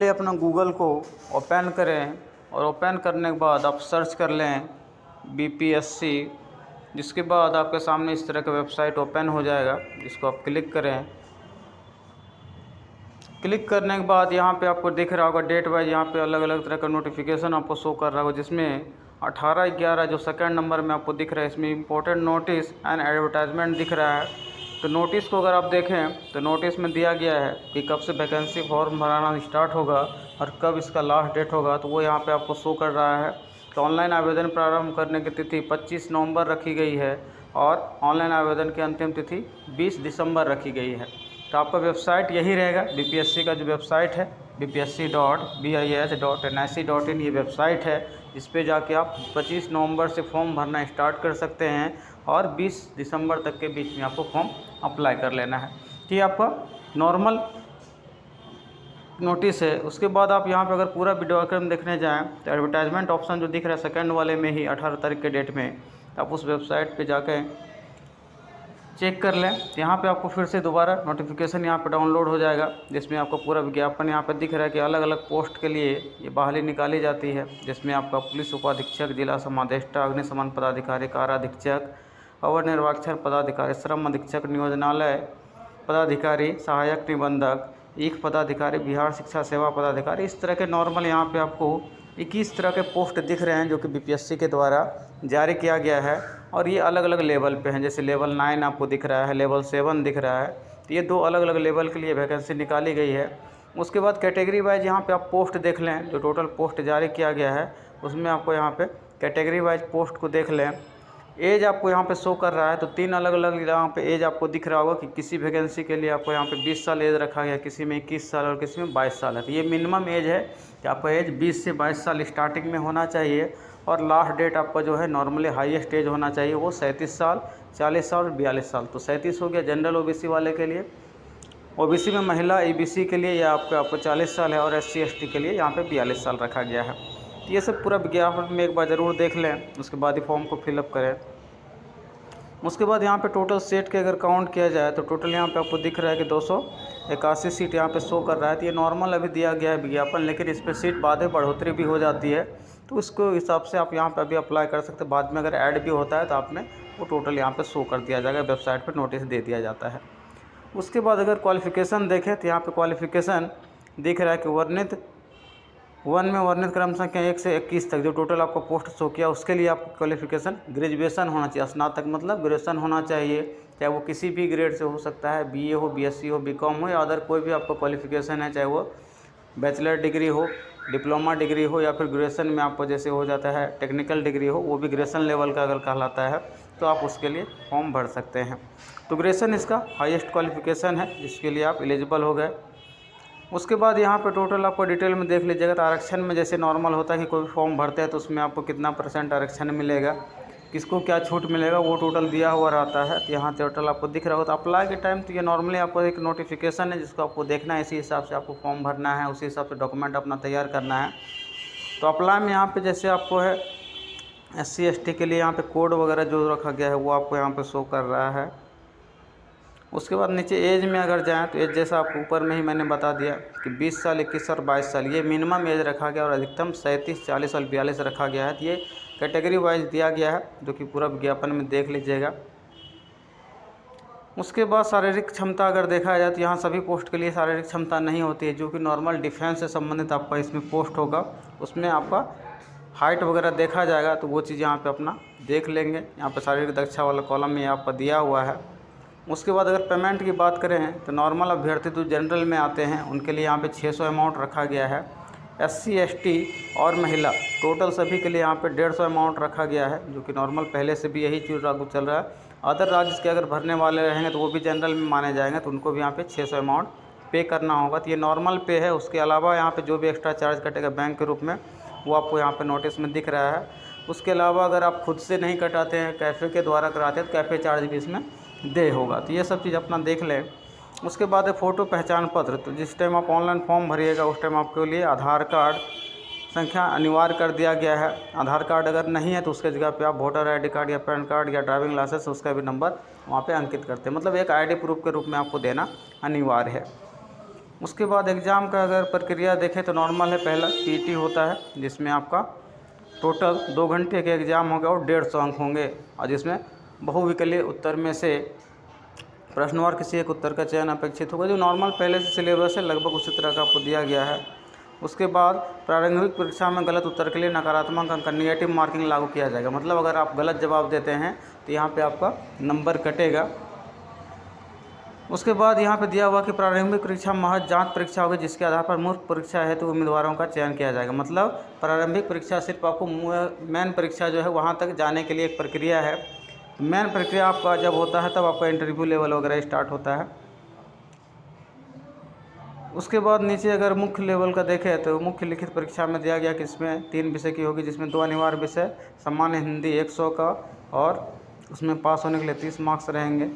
अपना गूगल को ओपन करें और ओपन करने के बाद आप सर्च कर लें बीपीएससी, जिसके बाद आपके सामने इस तरह का वेबसाइट ओपन हो जाएगा, जिसको आप क्लिक करें। क्लिक करने के बाद यहाँ पे आपको दिख रहा होगा डेट वाइज, यहाँ पे अलग अलग तरह का नोटिफिकेशन आपको शो कर रहा होगा, जिसमें 18/11 जो सेकंड नंबर में आपको दिख रहा है, इसमें इंपॉर्टेंट नोटिस एंड एडवर्टाइजमेंट दिख रहा है। तो नोटिस को अगर आप देखें तो नोटिस में दिया गया है कि कब से वैकेंसी फॉर्म भराना स्टार्ट होगा और कब इसका लास्ट डेट होगा, तो वो यहाँ पे आपको शो कर रहा है। तो ऑनलाइन आवेदन प्रारंभ करने की तिथि 25 नवंबर रखी गई है और ऑनलाइन आवेदन की अंतिम तिथि 20 दिसंबर रखी गई है। तो आपका वेबसाइट यही रहेगा, बीपीएससी का जो वेबसाइट है bpsc.bis.nic.in ये वेबसाइट है, इस पे जाके आप 25 नवंबर से फॉर्म भरना स्टार्ट कर सकते हैं और 20 दिसंबर तक के बीच में आपको फॉर्म अप्लाई कर लेना है। ये आपका नॉर्मल नोटिस है। उसके बाद आप यहाँ पे अगर पूरा वीडियो आइकन देखने जाएँ तो एडवर्टाइजमेंट ऑप्शन जो दिख रहा है सेकंड वाले में ही 18 तारीख के डेट में, आप उस वेबसाइट पे जाकर चेक कर लें। यहाँ पे आपको फिर से दोबारा नोटिफिकेशन यहाँ पे डाउनलोड हो जाएगा, जिसमें आपको पूरा विज्ञापन यहाँ पे दिख रहा है कि अलग अलग पोस्ट के लिए ये बहाली निकाली जाती है, जिसमें आपका पुलिस उपाधीक्षक, जिला समादेष्टा, अग्निशमन पदाधिकारी, कारा अधीक्षक, अवर निर्वाक्षर पदाधिकारी, श्रम अधीक्षक, नियोजनालय पदाधिकारी, सहायक निबंधक, ईख पदाधिकारी, बिहार शिक्षा सेवा पदाधिकारी, इस तरह के नॉर्मल यहाँ पे आपको 21 तरह के पोस्ट दिख रहे हैं जो कि बीपीएससी के द्वारा जारी किया गया है। और ये अलग अलग लेवल पे हैं, जैसे लेवल 9 आपको दिख रहा है, लेवल 7 दिख रहा है। तो ये 2 अलग अलग लेवल के लिए वैकेंसी निकाली गई है। उसके बाद कैटेगरी वाइज यहाँ पे आप पोस्ट देख लें, जो टोटल पोस्ट जारी किया गया है उसमें आपको यहाँ पे कैटेगरी वाइज पोस्ट को देख लें। एज आपको यहाँ पे शो कर रहा है, तो 3 अलग अलग यहाँ पे एज आपको दिख रहा होगा कि किसी वैकेंसी के लिए आपको यहाँ पे 20 साल एज रखा गया, किसी में 21 साल और किसी में 22 साल है। तो ये मिनिमम एज है कि आपका एज 20 से 22 साल स्टार्टिंग में होना चाहिए और लास्ट डेट आपका जो है नॉर्मली हाईएस्ट एज होना चाहिए वो 37 साल, 40 साल और 42 साल। तो 37 हो गया जनरल ओबीसी वाले के लिए, ओबीसी में महिला ईबीसी के लिए यह आपको 40 साल है और एससी एसटी के लिए यहाँ पे 42 साल रखा गया है। तो ये सब पूरा विज्ञापन में एक बार ज़रूर देख लें, उसके बाद ही फॉर्म को फिलअप करें। उसके बाद यहाँ पे टोटल सीट के अगर काउंट किया जाए तो टोटल यहाँ पे आपको दिख रहा है कि 281 सीट यहाँ पे शो कर रहा है। तो ये नॉर्मल अभी दिया गया है विज्ञापन, लेकिन इस पर सीट बाद में बढ़ोतरी भी हो जाती है, तो उसको हिसाब से आप यहाँ पे अभी अप्लाई कर सकते हैं। बाद में अगर ऐड भी होता है तो आपने वो टोटल यहाँ पे शो कर दिया जाएगा, वेबसाइट पर नोटिस दे दिया जाता है। उसके बाद अगर क्वालिफ़िकेशन देखें तो यहाँ पर क्वालिफ़िकेशन दिख रहा है कि वर्णित 1 में वर्णित क्रम संख्या 1 से 21 तक जो टोटल आपको पोस्ट शो किया, उसके लिए आपको क्वालिफिकेशन ग्रेजुएशन होना चाहिए, स्नातक मतलब ग्रेजुएशन होना चाहिए, चाहे वो किसी भी ग्रेड से हो सकता है, बीए हो, बीएससी हो, बीकॉम हो या अदर कोई भी आपका क्वालिफिकेशन है, चाहे वो बैचलर डिग्री हो, डिप्लोमा डिग्री हो या फिर ग्रेजुएशन में आपको जैसे हो जाता है टेक्निकल डिग्री हो, वो भी ग्रेजुएशन लेवल का अगर कहलाता है तो आप उसके लिए फॉर्म भर सकते हैं। तो ग्रेजुएशन इसका हाईएस्ट क्वालिफिकेशन है जिसके लिए आप एलिजिबल हो गए। उसके बाद यहाँ पे टोटल आपको डिटेल में देख लीजिएगा। तो आरक्षण में जैसे नॉर्मल होता है कि कोई फॉर्म भरते हैं तो उसमें आपको कितना % आरक्षण मिलेगा, किसको क्या छूट मिलेगा, वो टोटल दिया हुआ रहता है। तो यहाँ टोटल आपको दिख रहा होगा। तो अप्लाई के टाइम तो ये नॉर्मली आपको एक नोटिफिकेशन है जिसको आपको देखना है, इसी हिसाब से आपको फॉर्म भरना है, उसी हिसाब से डॉक्यूमेंट अपना तैयार करना है। तो अप्लाई में यहाँ पर जैसे आपको है SC ST के लिए यहाँ पर कोड वगैरह जो रखा गया है वो आपको यहाँ पर शो कर रहा है। उसके बाद नीचे एज में अगर जाएँ तो एज जैसा आपको ऊपर में ही मैंने बता दिया कि 20 साल, 21 और 22 साल ये मिनिमम एज रखा गया और अधिकतम 37, 40 और 42 रखा गया है। तो ये कैटेगरी वाइज दिया गया है जो कि पूरा विज्ञापन में देख लीजिएगा। उसके बाद शारीरिक क्षमता अगर देखा जाए तो यहाँ सभी पोस्ट के लिए शारीरिक क्षमता नहीं होती है, जो कि नॉर्मल डिफेंस से संबंधित आपका इसमें पोस्ट होगा उसमें आपका हाइट वगैरह देखा जाएगा, तो वो चीज़ यहाँ पे अपना देख लेंगे। यहाँ पे शारीरिक दक्षता वाला कॉलम में आपका दिया हुआ है। उसके बाद अगर पेमेंट की बात करें तो नॉर्मल अभ्यर्थी जो जनरल में आते हैं उनके लिए यहाँ पे 600 अमाउंट रखा गया है। SC ST और महिला टोटल सभी के लिए यहाँ पे 150 अमाउंट रखा गया है, जो कि नॉर्मल पहले से भी यही चीज़ लागू चल रहा है। अदर राज्य के अगर भरने वाले रहेंगे तो वो भी जनरल में माने जाएंगे, तो उनको भी यहाँ पे 600 अमाउंट पे करना होगा। तो ये नॉर्मल पे है। उसके अलावा यहाँ पे जो भी एक्स्ट्रा चार्ज कटेगा बैंक के रूप में वो आपको यहाँ पे नोटिस में दिख रहा है। उसके अलावा अगर आप खुद से नहीं कटाते हैं, कैफ़े के द्वारा कराते हैं, तो कैफ़े चार्ज भी इसमें दे होगा। तो ये सब चीज़ अपना देख लें। उसके बाद है फ़ोटो पहचान पत्र। तो जिस टाइम आप ऑनलाइन फॉर्म भरिएगा उस टाइम आपके लिए आधार कार्ड संख्या अनिवार्य कर दिया गया है। आधार कार्ड अगर नहीं है तो उसके जगह पे आप वोटर ID कार्ड या पैन कार्ड या ड्राइविंग लाइसेंस उसका भी नंबर वहाँ पे अंकित करते हैं, मतलब एक ID प्रूफ के रूप में आपको देना अनिवार्य है। उसके बाद एग्ज़ाम का अगर प्रक्रिया देखें तो नॉर्मल है। पहला पीटी होता है जिसमें आपका टोटल 2 घंटे के एग्ज़ाम होगा और 150 अंक होंगे, और जिसमें बहुविकल्पीय उत्तर में से प्रश्नवार किसी एक उत्तर का चयन अपेक्षित होगा, जो नॉर्मल पहले से सिलेबस है लगभग उसी तरह का आपको दिया गया है। उसके बाद प्रारंभिक परीक्षा में गलत उत्तर के लिए नकारात्मक अंक नेगेटिव मार्किंग लागू किया जाएगा। मतलब अगर आप गलत जवाब देते हैं तो यहाँ पे आपका नंबर कटेगा। उसके बाद यहाँ पे दिया हुआ कि प्रारंभिक परीक्षा महज जांच परीक्षा होगी, जिसके आधार पर मुख्य परीक्षा है तो उम्मीदवारों का चयन किया जाएगा। मतलब प्रारंभिक परीक्षा सिर्फ आपको मेन परीक्षा जो है वहाँ तक जाने के लिए एक प्रक्रिया है। मेन प्रक्रिया आपका जब होता है तब आपका इंटरव्यू लेवल वगैरह स्टार्ट होता है। उसके बाद नीचे अगर मुख्य लेवल का देखें तो मुख्य लिखित परीक्षा में दिया गया कि इसमें 3 विषय की होगी, जिसमें 2 अनिवार्य विषय, सामान्य हिंदी 100 का, और उसमें पास होने के लिए 30 मार्क्स रहेंगे।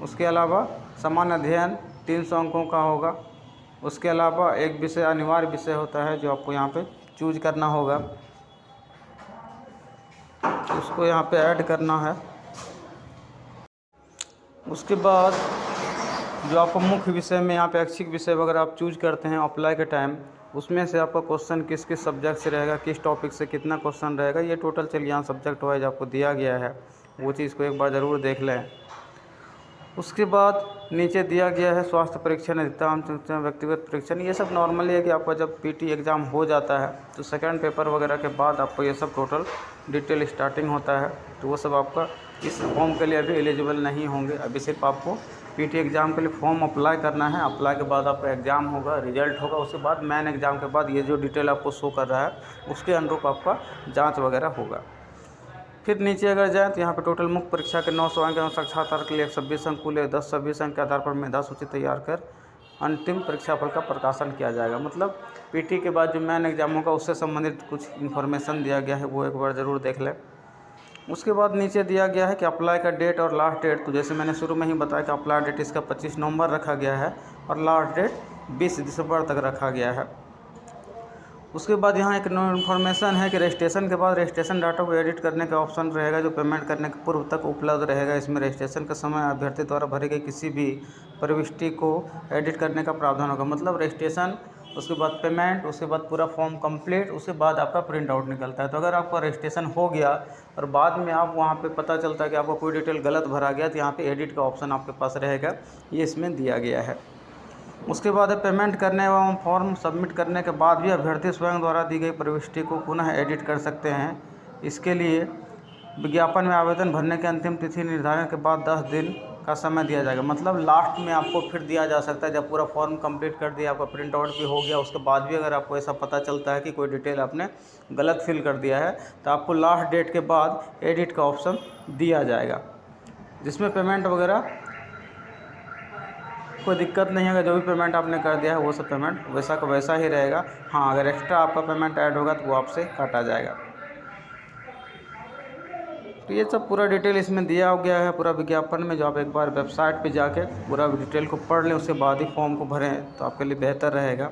उसके अलावा सामान्य अध्ययन 300 अंकों का होगा। उसके अलावा एक विषय अनिवार्य विषय होता है जो आपको यहाँ पे चूज करना होगा, उसको यहाँ पे ऐड करना है। उसके बाद जो आपको मुख्य विषय में यहाँ पे ऐच्छिक विषय वगैरह आप चूज करते हैं अप्लाई के टाइम, उसमें से आपका क्वेश्चन किस किस सब्जेक्ट से रहेगा, किस टॉपिक से कितना क्वेश्चन रहेगा, ये टोटल चलिए यहाँ सब्जेक्ट वाइज आपको दिया गया है, वो चीज़ को एक बार ज़रूर देख लें। उसके बाद नीचे दिया गया है स्वास्थ्य परीक्षण, अधिकतम व्यक्तिगत परीक्षण। ये सब नॉर्मली है कि आपका जब पीटी एग्ज़ाम हो जाता है तो सेकंड पेपर वगैरह के बाद आपको ये सब टोटल डिटेल स्टार्टिंग होता है, तो वो सब आपका इस फॉर्म के लिए अभी एलिजिबल नहीं होंगे। अभी सिर्फ आपको पीटी एग्ज़ाम के लिए फॉर्म अप्लाई करना है। अप्लाई के बाद आपका एग्ज़ाम होगा, रिजल्ट होगा, उसके बाद मेन एग्ज़ाम के बाद ये जो डिटेल आपको शो कर रहा है उसके अनुरूप आपका जाँच वगैरह होगा। फिर नीचे अगर जाएँ तो यहाँ पे टोटल मुख्य परीक्षा के 900 अंक एवं साक्षात्कार के लिए 126 अंक, कुल 10-26 अंक के आधार पर मेधा सूची तैयार कर अंतिम परीक्षाफल का प्रकाशन किया जाएगा। मतलब पीटी के बाद जो मेन एग्ज़ाम होगा उससे संबंधित कुछ इन्फॉर्मेशन दिया गया है, वो एक बार ज़रूर देख लें। उसके बाद नीचे दिया गया है कि अप्लाई का डेट और लास्ट डेट, तो जैसे मैंने शुरू में ही बताया कि अप्लाई डेट इसका 25 नवंबर रखा गया है और लास्ट डेट 20 दिसंबर तक रखा गया है। उसके बाद यहाँ एक इन्फॉर्मेशन है कि रजिस्ट्रेशन के बाद रजिस्ट्रेशन डाटा को एडिट करने का ऑप्शन रहेगा, जो पेमेंट करने के पूर्व तक उपलब्ध रहेगा। इसमें रजिस्ट्रेशन के समय अभ्यर्थी द्वारा भरी गई किसी भी प्रविष्टि को एडिट करने का प्रावधान होगा। मतलब रजिस्ट्रेशन, उसके बाद पेमेंट, उसके बाद पूरा फॉर्म कंप्लीट, उसके बाद आपका प्रिंट आउट निकलता है। तो अगर आपका रजिस्ट्रेशन हो गया और बाद में आप वहाँ पे पता चलता है कि आपको कोई डिटेल गलत भरा गया, तो यहाँ पे एडिट का ऑप्शन आपके पास रहेगा, ये इसमें दिया गया है। उसके बाद पेमेंट करने एवं फॉर्म सबमिट करने के बाद भी अभ्यर्थी स्वयं द्वारा दी गई प्रविष्टि को पुनः एडिट कर सकते हैं। इसके लिए विज्ञापन में आवेदन भरने की अंतिम तिथि निर्धारण के बाद 10 दिन का समय दिया जाएगा। मतलब लास्ट में आपको फिर दिया जा सकता है, जब पूरा फॉर्म कंप्लीट कर दिया, आपका प्रिंट आउट भी हो गया, उसके बाद भी अगर आपको ऐसा पता चलता है कि कोई डिटेल आपने गलत फिल कर दिया है, तो आपको लास्ट डेट के बाद एडिट का ऑप्शन दिया जाएगा, जिसमें पेमेंट वगैरह कोई दिक्कत नहीं है। जो भी पेमेंट आपने कर दिया है वो सब पेमेंट वैसा का वैसा ही रहेगा। हाँ, अगर एक्स्ट्रा आपका पेमेंट ऐड होगा तो वो आपसे काटा जाएगा। तो ये सब पूरा डिटेल इसमें दिया गया है पूरा विज्ञापन में, जो आप एक बार वेबसाइट पे जाके पूरा डिटेल को पढ़ लें, उसके बाद ही फॉर्म को भरें तो आपके लिए बेहतर रहेगा।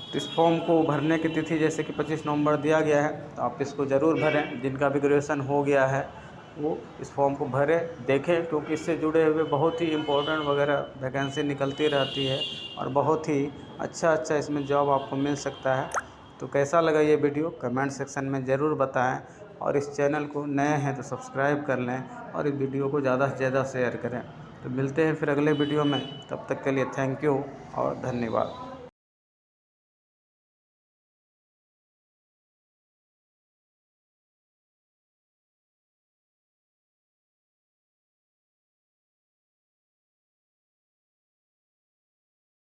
तो इस फॉर्म को भरने की तिथि जैसे कि 25 नवंबर दिया गया है, तो आप इसको ज़रूर भरें। जिनका भी ग्रेजुएशन हो गया है वो इस फॉर्म को भरें, देखें, क्योंकि इससे जुड़े हुए बहुत ही इम्पोर्टेंट वगैरह वैकेंसी निकलती रहती है और बहुत ही अच्छा इसमें जॉब आपको मिल सकता है। तो कैसा लगा ये वीडियो कमेंट सेक्शन में ज़रूर बताएं, और इस चैनल को नए हैं तो सब्सक्राइब कर लें और इस वीडियो को ज़्यादा से ज़्यादा शेयर करें। तो मिलते हैं फिर अगले वीडियो में, तब तक के लिए थैंक यू और धन्यवाद।